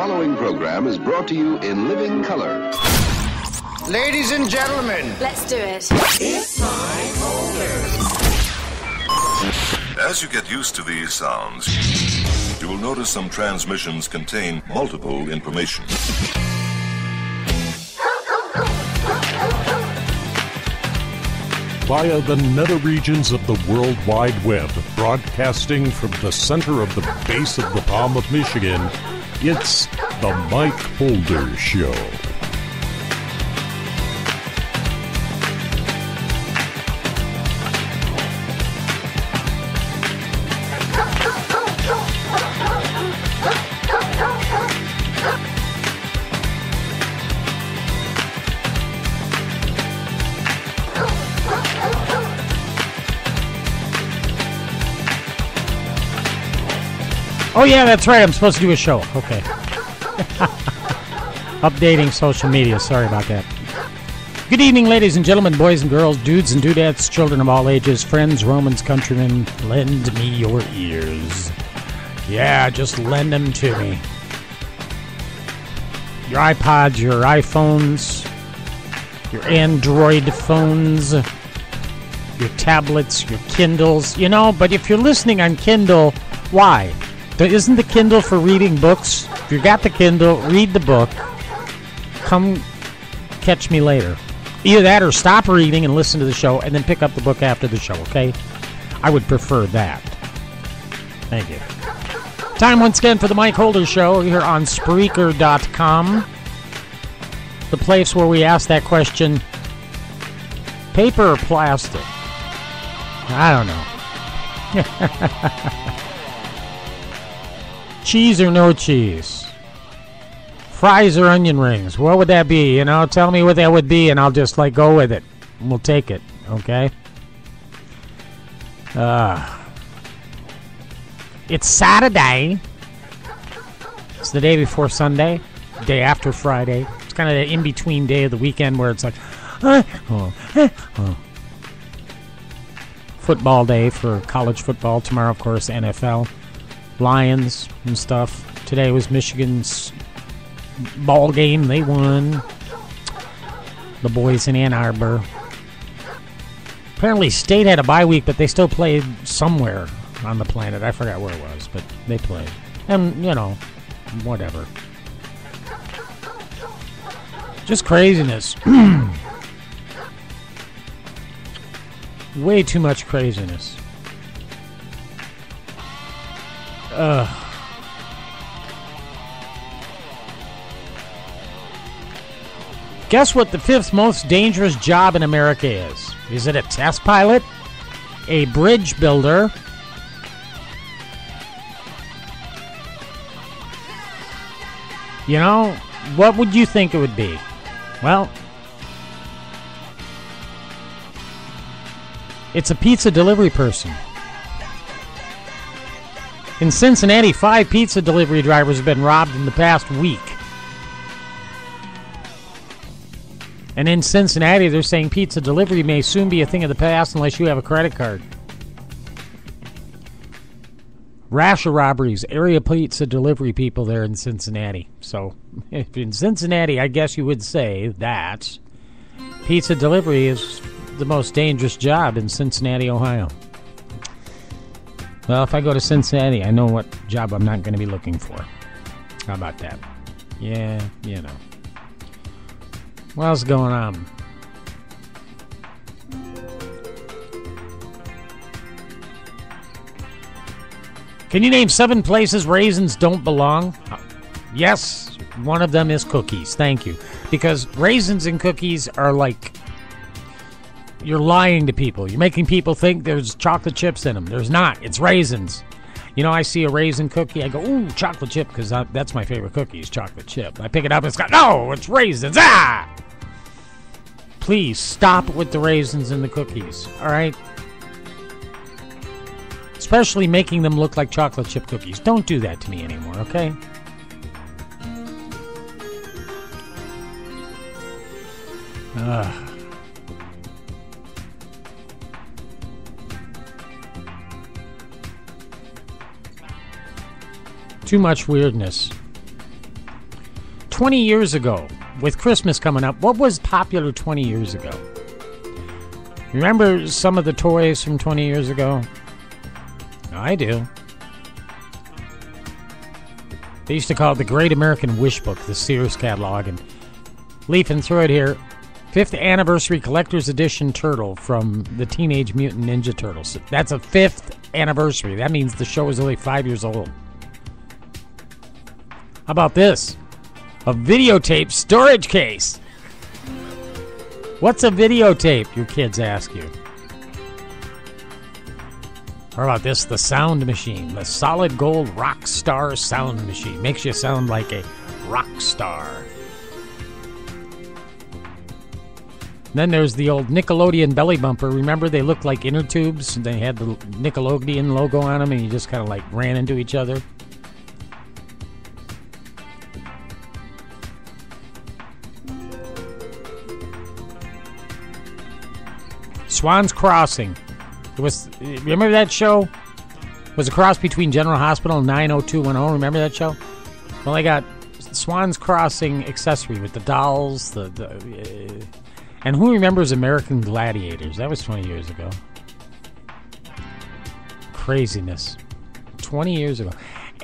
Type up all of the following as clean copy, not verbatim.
following program is brought to you in living color. Ladies and gentlemen, let's do it. It's Night Weirdness. As you get used to these sounds, you will notice some transmissions contain multiple information. Via the nether regions of the World Wide Web, broadcasting from the center of the base of the Palm of Michigan, it's the Mike Holder Show. Oh, yeah, that's right. I'm supposed to do a show. Okay. Updating social media. Sorry about that. Good evening, ladies and gentlemen, boys and girls, dudes and dudettes, children of all ages, friends, Romans, countrymen. Lend me your ears. Yeah, just lend them to me. Your iPods, your iPhones, your Android phones, your tablets, your Kindles. You know, but if you're listening on Kindle, why? Isn't the Kindle for reading books? If you got the Kindle, read the book. Come catch me later. Either that or stop reading and listen to the show and then pick up the book after the show, okay? I would prefer that. Thank you. Time once again for the Mike Holder Show here on Spreaker.com. The place where we ask that question, paper or plastic? I don't know. Cheese or no cheese? Fries or onion rings? What would that be? You know, tell me what that would be and I'll just go with it. We'll take it, okay? It's Saturday. It's the day before Sunday, day after Friday. It's kind of the in-between day of the weekend where it's like, Football day for college football. Tomorrow, of course, NFL. Lions and stuff. Today was Michigan's ball game. They won. The boys in Ann Arbor. Apparently State had a bye week, but they still played somewhere on the planet. I forgot where it was, but they played. And, you know, whatever. Just craziness. Way too much craziness. Guess what the fifth most dangerous job in America is? Is it a test pilot? A bridge builder? You know, what would you think it would be? Well, it's a pizza delivery person. In Cincinnati, 5 pizza delivery drivers have been robbed in the past week. And in Cincinnati, they're saying pizza delivery may soon be a thing of the past unless you have a credit card. Rash of robberies, area pizza delivery people there in Cincinnati. So, if in Cincinnati, I guess you would say that pizza delivery is the most dangerous job in Cincinnati, Ohio. Well, if I go to Cincinnati, I know what job I'm not going to be looking for. How about that? Yeah, you know. What else is going on? Can you name 7 places raisins don't belong? Yes, one of them is cookies. Thank you. Because raisins and cookies are like... You're lying to people. You're making people think there's chocolate chips in them. There's not. It's raisins. You know, I see a raisin cookie. I go, ooh, chocolate chip, because that's my favorite cookie is chocolate chip. I pick it up and it's got, no, it's raisins. Ah! Please stop with the raisins in the cookies. All right? Especially making them look like chocolate chip cookies. Don't do that to me anymore, okay? Too much weirdness. 20 years ago, with Christmas coming up, what was popular 20 years ago? Remember some of the toys from 20 years ago? I do. They used to call it the Great American Wish Book, the Sears catalog, and leafing through it here. 5th Anniversary Collector's Edition Turtle from the Teenage Mutant Ninja Turtles. That's a 5th anniversary. That means the show is only 5 years old. How about this? A videotape storage case. What's a videotape, your kids ask you? Or about this? The sound machine. The solid gold rock star sound machine. Makes you sound like a rock star. Then there's the old Nickelodeon belly bumper. Remember, they looked like inner tubes? They had the Nickelodeon logo on them, and you just kind of like ran into each other. Swan's Crossing. It was. Remember that show? It was a cross between General Hospital and 90210. Remember that show? Well, I got Swan's Crossing accessory with the dolls, and who remembers American Gladiators? That was 20 years ago. Craziness. 20 years ago.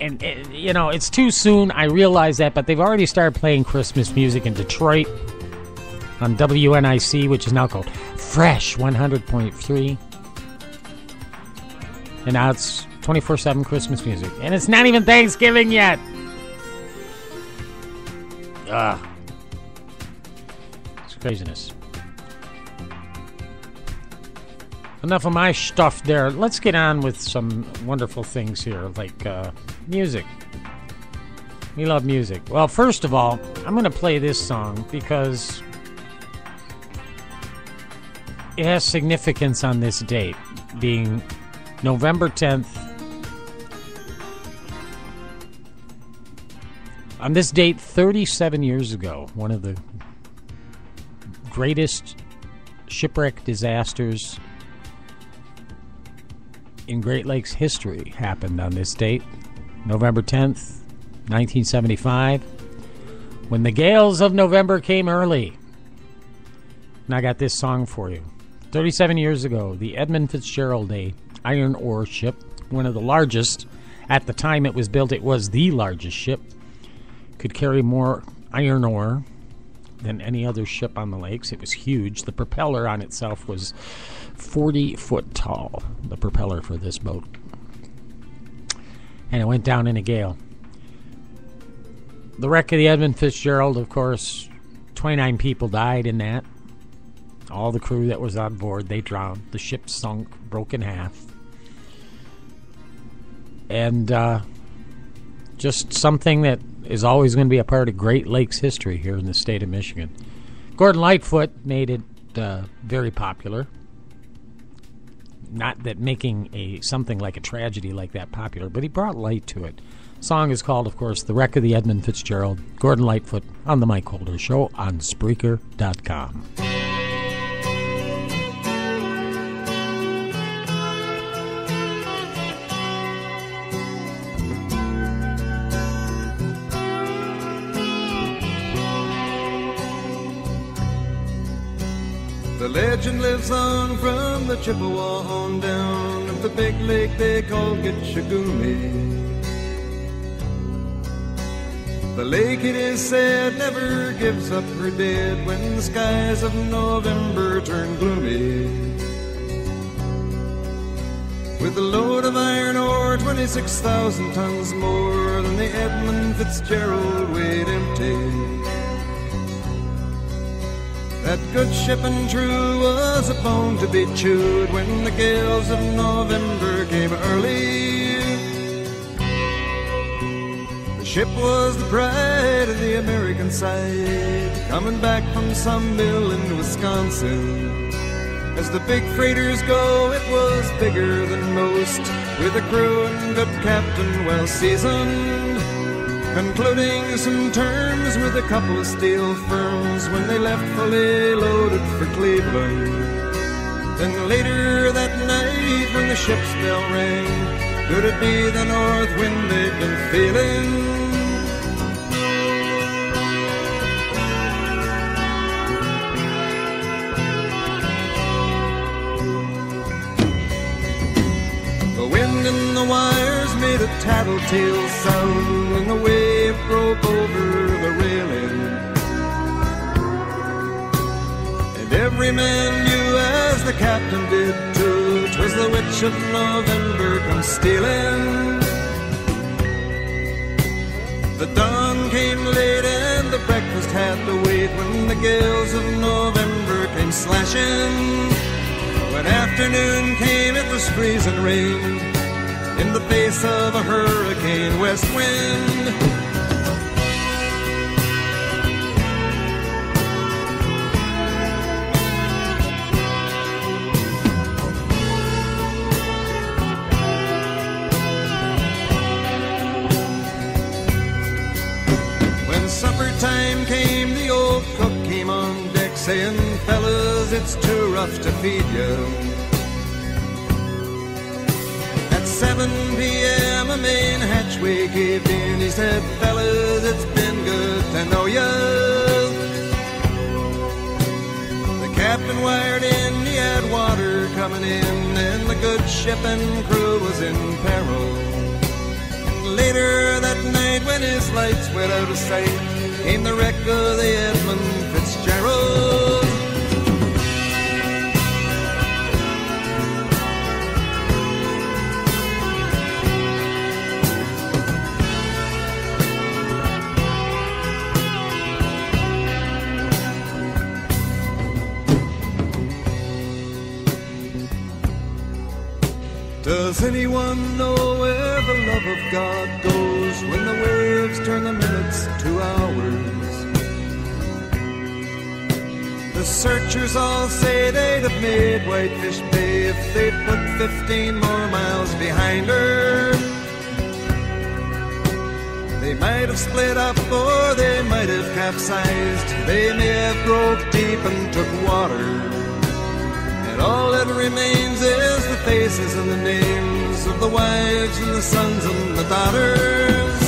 And, you know, it's too soon. I realize that, but they've already started playing Christmas music in Detroit on WNIC, which is now called Fresh 100.3. And now it's 24/7 Christmas music. And it's not even Thanksgiving yet. It's craziness. Enough of my stuff there. Let's get on with some wonderful things here, like music. We love music. Well, first of all, I'm going to play this song because it has significance on this date, being November 10th. On this date, 37 years ago, one of the greatest shipwreck disasters in Great Lakes history happened on this date, November 10th, 1975, when the gales of November came early. And I got this song for you. 37 years ago, the Edmund Fitzgerald, a iron ore ship, one of the largest. At the time it was built, it was the largest ship. Could carry more iron ore than any other ship on the lakes. It was huge. The propeller on itself was 40 foot tall, the propeller for this boat. And it went down in a gale. The wreck of the Edmund Fitzgerald, of course, 29 people died in that. All the crew that was on board, they drowned. The ship sunk, broke in half. And just something that is always going to be a part of Great Lakes history here in the state of Michigan. Gordon Lightfoot made it very popular. Not that making something like a tragedy like that popular, but he brought light to it. The song is called, of course, The Wreck of the Edmund Fitzgerald. Gordon Lightfoot on The Mike Holder Show on Spreaker.com. The legend lives on from the Chippewa on down at the big lake they call Gitchagumi. The lake, it is said, never gives up her dead when the skies of November turn gloomy. With a load of iron ore, 26,000 tons more than the Edmund Fitzgerald weighed empty. That good ship and true was a bone to be chewed when the gales of November came early. The ship was the pride of the American side, coming back from some mill in Wisconsin. As the big freighters go, it was bigger than most, with a crew and good captain well seasoned, concluding some terms with a couple of steel firms when they left fully loaded for Cleveland. Then later that night when the ship's bell rang, could it be the north wind they'd been feeling? wind and the wires made a tattletale sound, and the wave broke over the railing. And every man knew, as the captain did too, 'twas the witch of November come stealing. The dawn came late and the breakfast had to wait, when the gales of November came slashing. When afternoon came, it was freezing rain, in the face of a hurricane west wind. When supper time came, the old cook came on deck, saying, "Fellas, it's too rough to feed you." At 7 p.m. a main hatchway caved in. He said, "Fellas, it's been good to know ya." The captain wired in, he had water coming in, and the good ship and crew was in peril. And later that night, when his lights went out of sight, came the wreck of the Edmund Fitzgerald. Does anyone know where the love of God goes when the waves turn the minutes to hours? The searchers all say they'd have made Whitefish Bay if they'd put 15 more miles behind her. They might have split up or they might have capsized. They may have broke deep and took water. And all that remains is the faces and the names of the wives and the sons and the daughters.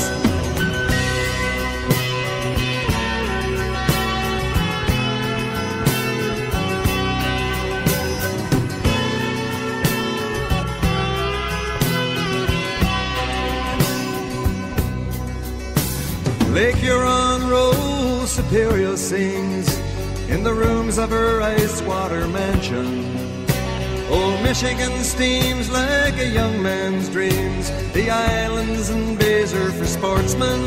Lake Huron rolls, Superior sings in the rooms of her ice water mansion. Old Michigan steams like a young man's dreams. The islands and bays are for sportsmen.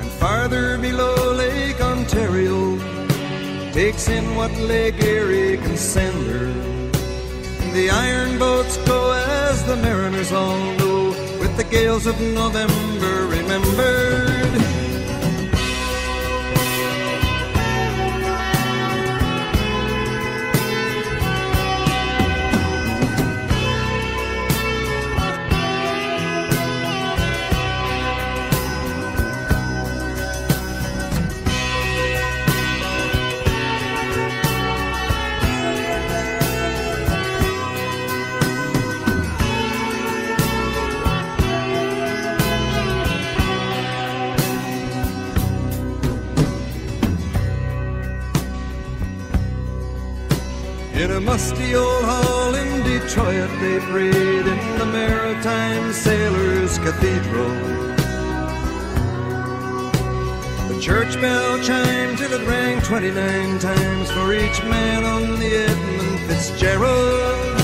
And farther below, Lake Ontario takes in what Lake Erie can send her. And the iron boats go, as the mariners all know, with the gales of November remembered. In a musty old hall in Detroit they prayed in the Maritime Sailors' Cathedral. The church bell chimed till it rang 29 times for each man on the Edmund Fitzgerald.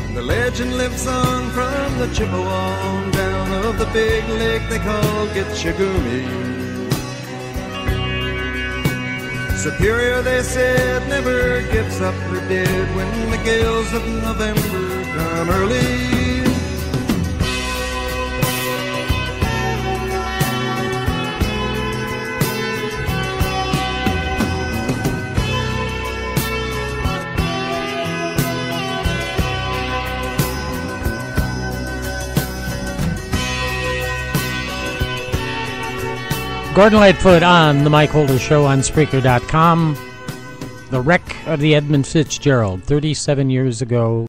And the legend lives on from the Chippewa on down of the big lake they call Gitchagumi. Superior, they said, never gives up her dead when the gales of November come early. Gordon Lightfoot on The Mike Holder Show on Spreaker.com. The wreck of the Edmund Fitzgerald, 37 years ago.